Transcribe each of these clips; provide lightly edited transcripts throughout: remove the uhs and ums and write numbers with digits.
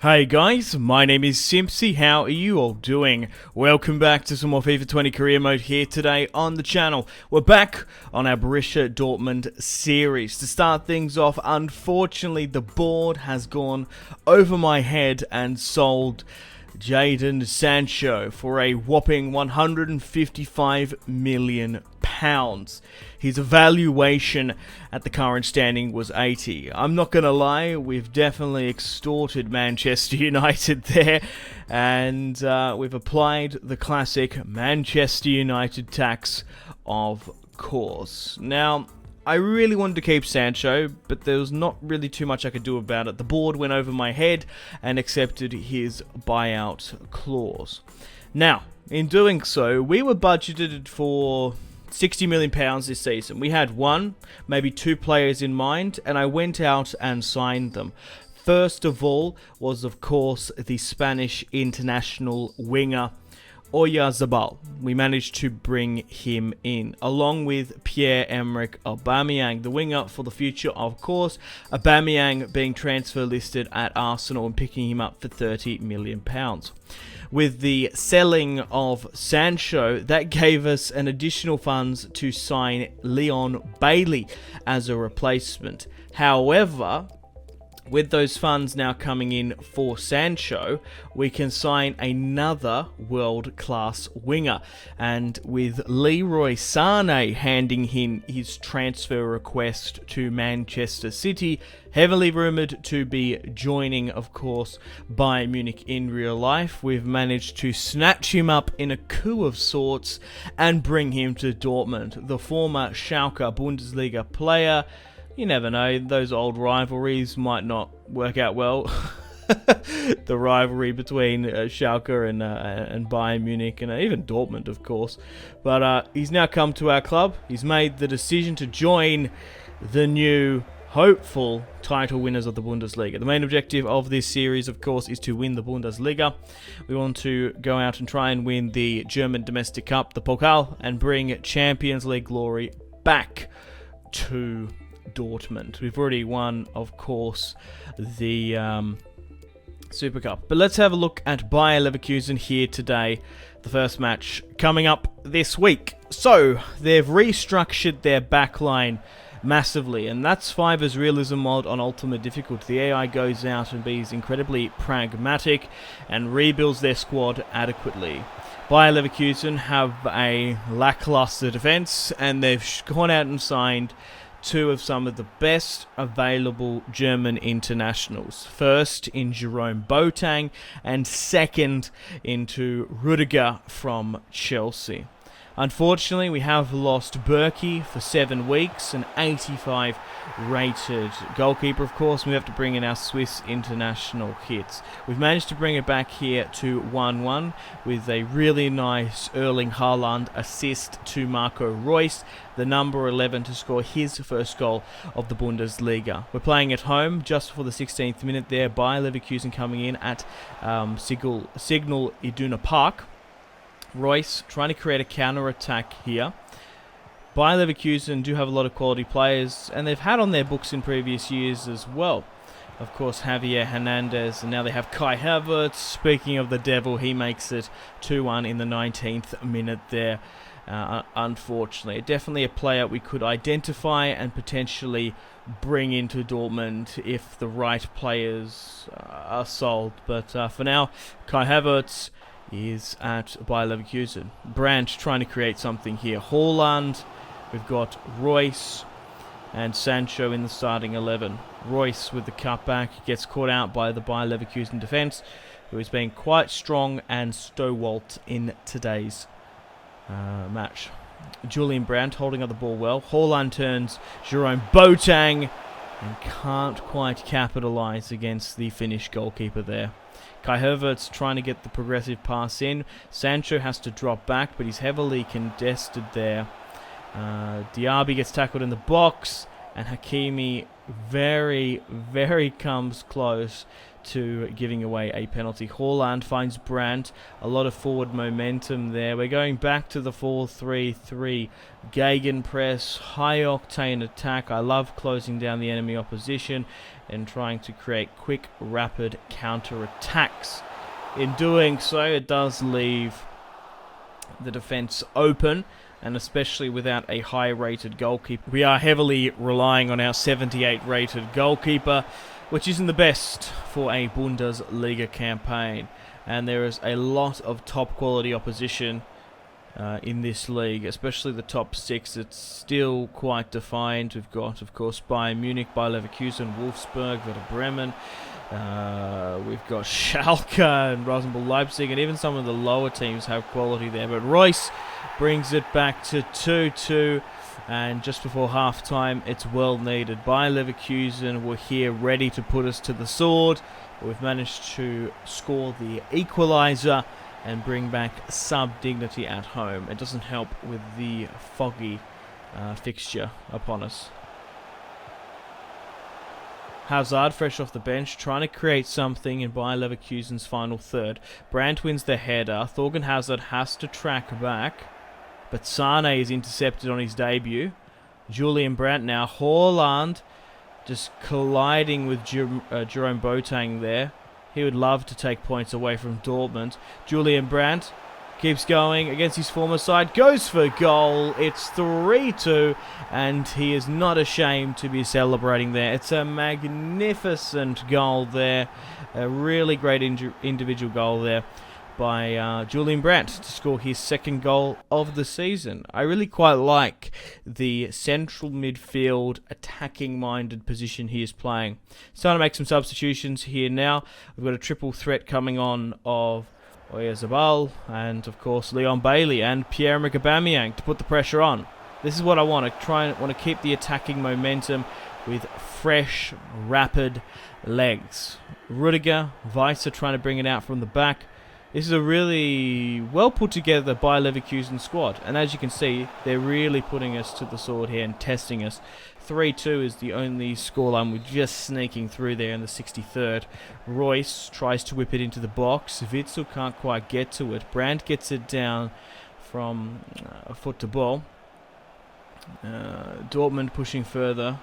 Hey guys, my name is Simpzy. How are you all doing? Welcome back to some more FIFA 20 Career Mode here today on the channel. We're back on our Borussia Dortmund series. To start things off, unfortunately the board has gone over my head and sold Jadon Sancho for a whopping £155 million. His evaluation at the current standing was 80. I'm not going to lie, we've definitely extorted Manchester United there, and we've applied the classic Manchester United tax, of course. Now, I really wanted to keep Sancho, but there was not really too much I could do about it. The board went over my head and accepted his buyout clause. Now, in doing so, we were budgeted for £60 million this season. We had one, maybe two players in mind, and I went out and signed them. First of all was, of course, the Spanish international winger, Oyarzabal. We managed to bring him in, along with Pierre-Emerick Aubameyang, the winger for the future, of course. Aubameyang being transfer listed at Arsenal and picking him up for £30 million. With the selling of Sancho, that gave us an additional funds to sign Leon Bailey as a replacement. However, with those funds now coming in for Sancho, we can sign another world-class winger. And with Leroy Sané handing in his transfer request to Manchester City, heavily rumoured to be joining, of course, Bayern Munich in real life, we've managed to snatch him up in a coup of sorts and bring him to Dortmund. The former Schalke Bundesliga player, you never know, those old rivalries might not work out well. The rivalry between Schalke and Bayern Munich and even Dortmund, of course. But he's now come to our club. He's made the decision to join the new hopeful title winners of the Bundesliga. The main objective of this series, of course, is to win the Bundesliga. We want to go out and try and win the German domestic cup, the Pokal, and bring Champions League glory back to Dortmund. We've already won, of course, the Super Cup. But let's have a look at Bayer Leverkusen here today. The first match coming up this week. So, they've restructured their backline massively, and that's Fifa's realism mod on ultimate difficulty. The AI goes out and is incredibly pragmatic and rebuilds their squad adequately. Bayer Leverkusen have a lackluster defense, and they've gone out and signed two of some of the best available German internationals. First in Jerome Boateng, and second into Rudiger from Chelsea. Unfortunately, we have lost Berkey for 7 weeks, an 85 rated goalkeeper, of course, and we have to bring in our Swiss international hits. We've managed to bring it back here to 1-1 with a really nice Erling Haaland assist to Marco Reus, the number 11, to score his first goal of the Bundesliga. We're playing at home just for the 16th minute there. Bayer Leverkusen coming in at Signal Iduna Park. Reus trying to create a counter-attack here. Bayer Leverkusen do have a lot of quality players, and they've had on their books in previous years as well. Of course, Javier Hernandez, and now they have Kai Havertz. Speaking of the devil, he makes it 2-1 in the 19th minute there. Unfortunately, definitely a player we could identify and potentially bring into Dortmund if the right players are sold. But for now, Kai Havertz is at Bayer Leverkusen. Brandt trying to create something here. Haaland, we've got Reus and Sancho in the starting 11. Reus with the cutback gets caught out by the Bayer Leverkusen defence, who has been quite strong and stalwart in today's match. Julian Brandt holding up the ball well. Haaland turns Jerome Boateng and can't quite capitalise against the Finnish goalkeeper there. Kai Havertz trying to get the progressive pass in. Sancho has to drop back, but he's heavily contested there. Diaby gets tackled in the box, and Hakimi very, very comes close to giving away a penalty. Haaland finds Brandt. A lot of forward momentum there. We're going back to the 4-3-3. Gegenpress, high-octane attack. I love closing down the enemy opposition and trying to create quick, rapid counter-attacks. In doing so, it does leave the defense open, and especially without a high-rated goalkeeper. We are heavily relying on our 78-rated goalkeeper, which isn't the best for a Bundesliga campaign. And there is a lot of top-quality opposition in this league, especially the top six. It's still quite defined. We've got, of course, Bayern Munich, Bayer Leverkusen, Wolfsburg, Werder Bremen. We've got Schalke and Rasenball Leipzig, and even some of the lower teams have quality there. But Royce brings it back to 2-2, and just before half-time, it's well needed. Bayer Leverkusen were here ready to put us to the sword. We've managed to score the equaliser and bring back some dignity at home. It doesn't help with the foggy fixture upon us. Hazard, fresh off the bench, trying to create something in Bayer Leverkusen's final third. Brandt wins the header. Thorgan Hazard has to track back, but Sane is intercepted on his debut. Julian Brandt now. Haaland just colliding with Jerome Boateng there. He would love to take points away from Dortmund. Julian Brandt keeps going against his former side. Goes for goal. It's 3-2. And he is not ashamed to be celebrating there. It's a magnificent goal there. A really great individual goal there by Julian Brandt to score his second goal of the season. I really quite like the central midfield attacking-minded position he is playing. Starting to make some substitutions here now. We've got a triple threat coming on of Oyarzabal and, of course, Leon Bailey and Pierre-Emerick Aubameyang to put the pressure on. This is what I want to keep the attacking momentum with fresh, rapid legs. Rudiger, Weiss are trying to bring it out from the back. This is a really well put together Bayer Leverkusen squad, and as you can see, they're really putting us to the sword here and testing us. 3-2 is the only scoreline. We're just sneaking through there in the 63rd. Royce tries to whip it into the box. Witzel can't quite get to it. Brandt gets it down from foot to ball. Dortmund pushing further,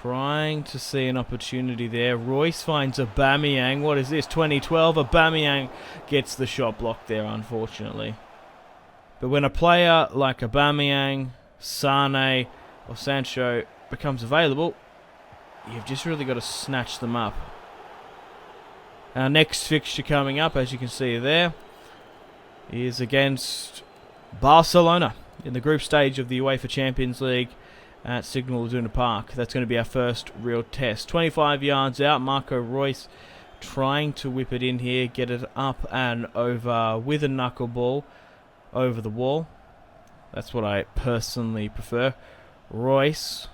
trying to see an opportunity there. Royce finds Aubameyang. What is this? 2012. Aubameyang gets the shot blocked there, unfortunately. But when a player like Aubameyang, Sane, or Sancho becomes available, you've just really got to snatch them up. Our next fixture coming up, as you can see there, is against Barcelona in the group stage of the UEFA Champions League at Signal Iduna Park. That's going to be our first real test. 25 yards out, Marco Reus trying to whip it in here, get it up and over with a knuckleball over the wall. That's what I personally prefer. Reus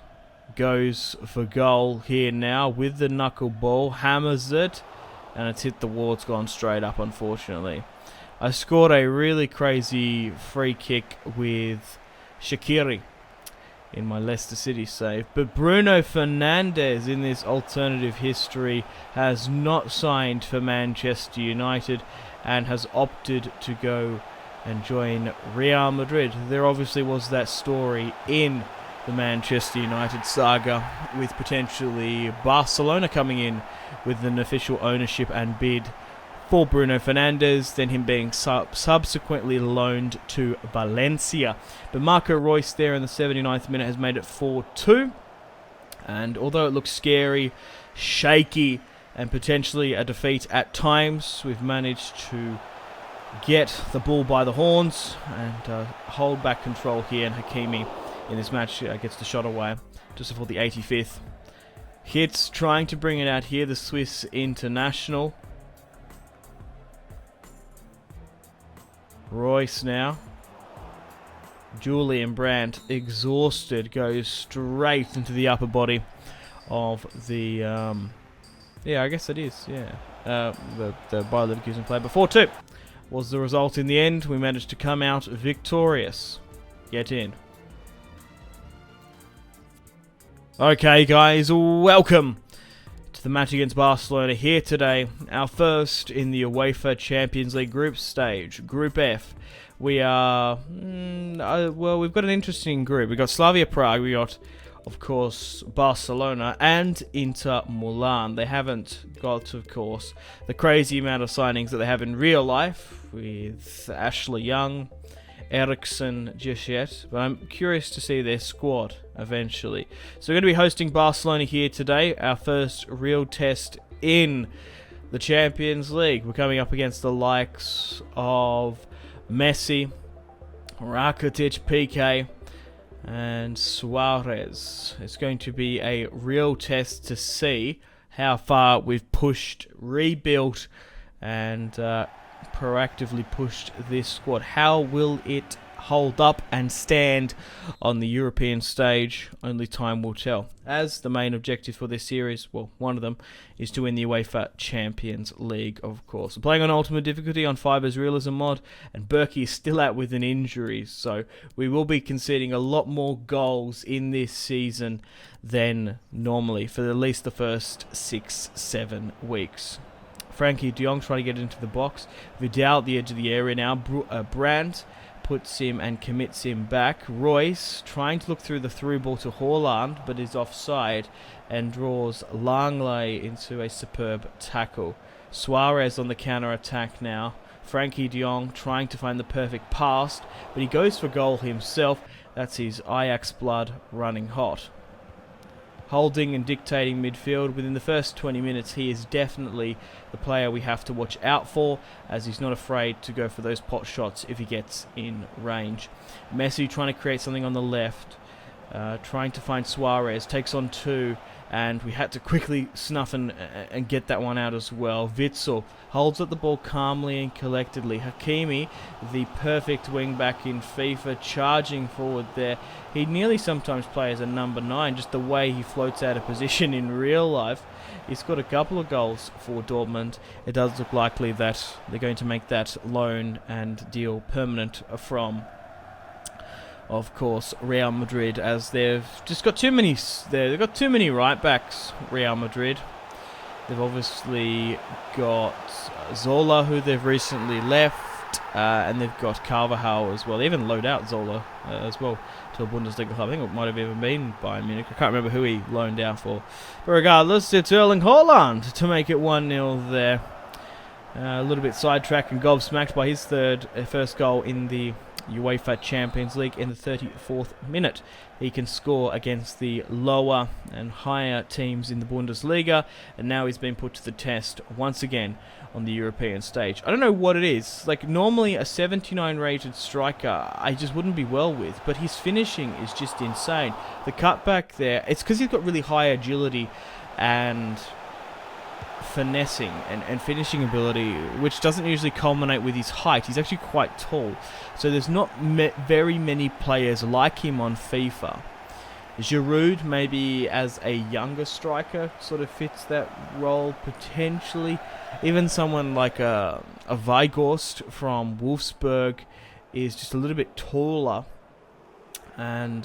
goes for goal here now with the knuckleball, hammers it, and it's hit the wall. It's gone straight up, unfortunately. I scored a really crazy free kick with Shaqiri in my Leicester City save. But Bruno Fernandes in this alternative history has not signed for Manchester United and has opted to go and join Real Madrid. There obviously was that story in the Manchester United saga with potentially Barcelona coming in with an official ownership and bid for Bruno Fernandes, then him being subsequently loaned to Valencia. But Marco Reus there in the 79th minute has made it 4-2. And although it looks scary, shaky, and potentially a defeat at times, we've managed to get the ball by the horns and hold back control here. And Hakimi in this match gets the shot away just before the 85th. Hits trying to bring it out here, the Swiss international. Reus now. Julian Brandt, exhausted, goes straight into the upper body of the, I guess it is, the Bayer Leverkusen player. But 4-2 was the result in the end. We managed to come out victorious. Get in. Okay, guys, welcome to the match against Barcelona here today. Our first in the UEFA Champions League group stage, Group F. We are, well, we've got an interesting group. We've got Slavia Prague, we got, of course, Barcelona and Inter Milan. They haven't got, of course, the crazy amount of signings that they have in real life with Ashley Young, Eriksen just yet, but I'm curious to see their squad eventually. So we're going to be hosting Barcelona here today, our first real test in the Champions League. We're coming up against the likes of Messi, Rakitic, PK, and Suarez. It's going to be a real test to see how far we've pushed, rebuilt, and proactively pushed this squad. How will it hold up and stand on the European stage? Only time will tell. As the main objective for this series, well, one of them, is to win the UEFA Champions League, of course. We're playing on Ultimate Difficulty on Fifa's Realism mod, and Berkey is still out with an injury, so we will be conceding a lot more goals in this season than normally for at least the first 6-7 weeks. Frankie de Jong trying to get into the box. Vidal at the edge of the area now. Brandt puts him and commits him back. Royce trying to look through the through ball to Haaland, but is offside and draws Langley into a superb tackle. Suarez on the counter-attack now. Frankie de Jong trying to find the perfect pass, but he goes for goal himself. That's his Ajax blood running hot. Holding and dictating midfield. Within the first 20 minutes, he is definitely the player we have to watch out for, as he's not afraid to go for those pot shots if he gets in range. Messi trying to create something on the left, trying to find Suarez, takes on two, and we had to quickly snuff and get that one out as well. Witsel holds up the ball calmly and collectedly. Hakimi, the perfect wing-back in FIFA, charging forward there. He nearly sometimes plays a number 9, just the way he floats out of position in real life. He's got a couple of goals for Dortmund. It does look likely that they're going to make that loan and deal permanent from, of course, Real Madrid, as they've just got too many. They've got too many right backs. Real Madrid. They've obviously got Zola, who they've recently left, and they've got Carvajal as well. They even loaned out Zola as well to a Bundesliga club. I think it might have even been Bayern Munich. I can't remember who he loaned out for. But regardless, it's Erling Haaland to make it 1-0 there. A little bit sidetracked and gobsmacked by his first goal in the UEFA Champions League in the 34th minute. He can score against the lower and higher teams in the Bundesliga, and now he's been put to the test once again on the European stage. I don't know what it is. Like, normally a 79 rated striker I just wouldn't be well with, but his finishing is just insane. The cutback there, it's because he's got really high agility and finessing and finishing ability, which doesn't usually culminate with his height. He's actually quite tall, so there's not very many players like him on FIFA. Giroud, maybe as a younger striker, sort of fits that role potentially. Even someone like a Weghorst from Wolfsburg is just a little bit taller and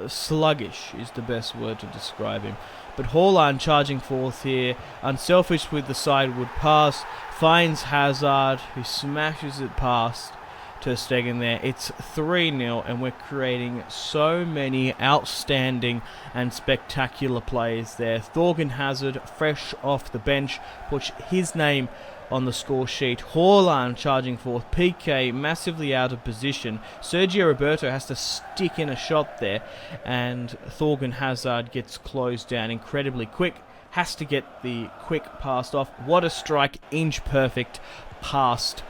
sluggish is the best word to describe him. But Haaland charging forth here, unselfish with the sideward pass, finds Hazard, who smashes it past Ter Stegen there. It's 3-0, and we're creating so many outstanding and spectacular plays there. Thorgan Hazard, fresh off the bench, puts his name on the score sheet. Haaland charging forth. PK massively out of position. Sergio Roberto has to stick in a shot there, and Thorgan Hazard gets closed down incredibly quick. Has to get the quick pass off. What a strike, inch perfect past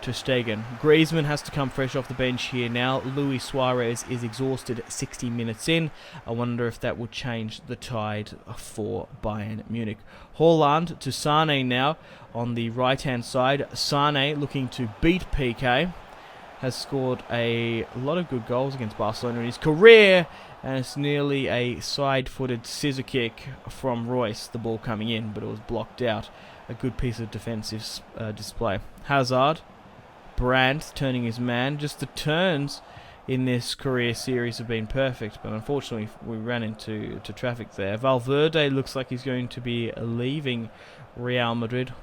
Ter Stegen. Griezmann has to come fresh off the bench here now. Luis Suarez is exhausted 60 minutes in. I wonder if that will change the tide for Bayern Munich. Haaland to Sane now on the right hand side. Sane looking to beat PK. Has scored a lot of good goals against Barcelona in his career, and it's nearly a side-footed scissor kick from Royce, the ball coming in, but it was blocked out. A good piece of defensive display. Hazard, Brandt turning his man, just the turns in this career series have been perfect, but unfortunately we ran into traffic there. Valverde looks like he's going to be leaving Real Madrid.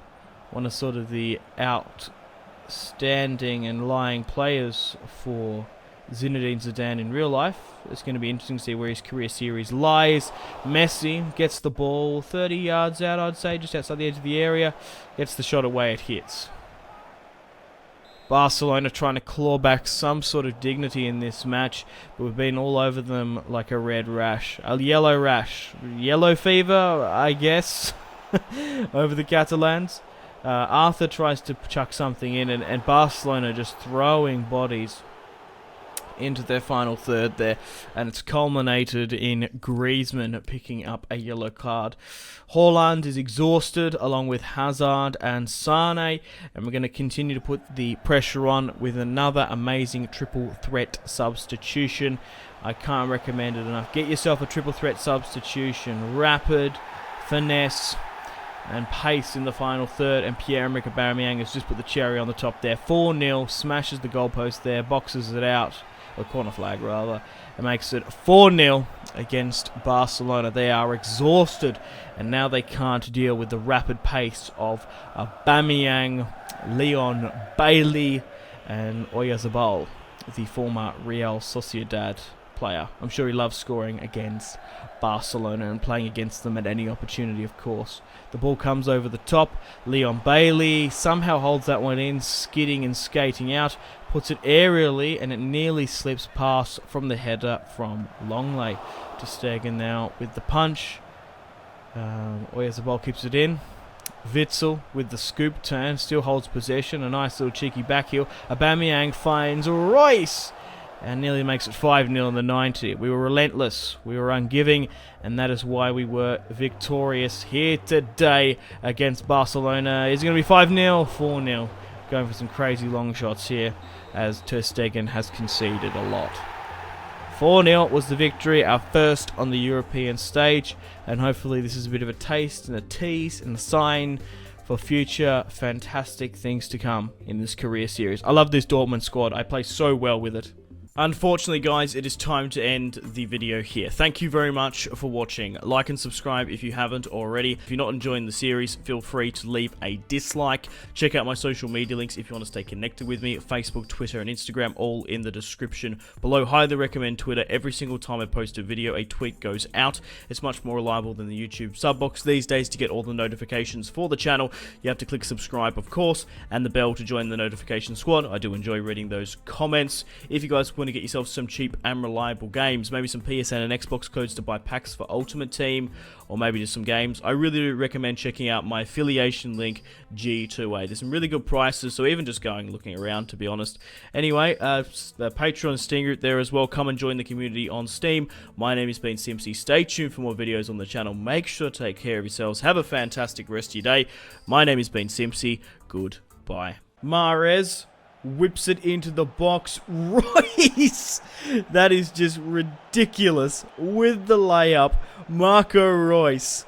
One of sort of the outstanding and lying players for Zinedine Zidane in real life. It's going to be interesting to see where his career series lies. Messi gets the ball 30 yards out, I'd say, just outside the edge of the area. Gets the shot away, it hits. Barcelona trying to claw back some sort of dignity in this match, but we've been all over them like a red rash. A yellow rash. Yellow fever, I guess, over the Catalans. Arthur tries to chuck something in, and Barcelona just throwing bodies into their final third there, and it's culminated in Griezmann picking up a yellow card. Haaland is exhausted along with Hazard and Sane, and we're going to continue to put the pressure on with another amazing triple threat substitution. I can't recommend it enough. Get yourself a triple threat substitution. Rapid, finesse, and pace in the final third, and Pierre-Emerick Aubameyang has just put the cherry on the top there. 4-0, smashes the goalpost there, boxes it out, or corner flag rather, and makes it 4-0 against Barcelona. They are exhausted, and now they can't deal with the rapid pace of Aubameyang, Leon Bailey, and Oyarzabal, the former Real Sociedad player. I'm sure he loves scoring against Barcelona and playing against them at any opportunity, of course. The ball comes over the top. Leon Bailey somehow holds that one in, skidding and skating out, puts it aerially, and it nearly slips past from the header from Longley. To Stegen now with the punch. Oyarzabal keeps it in. Witsel with the scoop turn, still holds possession. A nice little cheeky back heel. Aubameyang finds Royce and nearly makes it 5-0 in the 90th. We were relentless, we were ungiving, and that is why we were victorious here today against Barcelona. Is it going to be 5-0? 4-0. Going for some crazy long shots here, as Ter Stegen has conceded a lot. 4-0 was the victory, our first on the European stage, and hopefully this is a bit of a taste and a tease and a sign for future fantastic things to come in this career series. I love this Dortmund squad. I play so well with it. Unfortunately, guys, it is time to end the video here. Thank you very much for watching. Like and subscribe if you haven't already. If you're not enjoying the series, feel free to leave a dislike. Check out my social media links if you want to stay connected with me. Facebook, Twitter, and Instagram, all in the description below. Highly recommend Twitter. Every single time I post a video, a tweet goes out. It's much more reliable than the YouTube sub box these days. To get all the notifications for the channel, you have to click subscribe, of course, and the bell to join the notification squad. I do enjoy reading those comments. If you guys want to get yourself some cheap and reliable games, maybe some PSN and Xbox codes to buy packs for Ultimate Team, or maybe just some games, I really recommend checking out my affiliation link, G2A. There's some really good prices, so even just looking around, to be honest. Anyway, the Patreon Steam group there as well. Come and join the community on Steam. My name has been Simpzy. Stay tuned for more videos on the channel. Make sure to take care of yourselves. Have a fantastic rest of your day. My name has been Simpzy. Goodbye. Mahrez whips it into the box. Royce! That is just ridiculous. With the layup, Marco Royce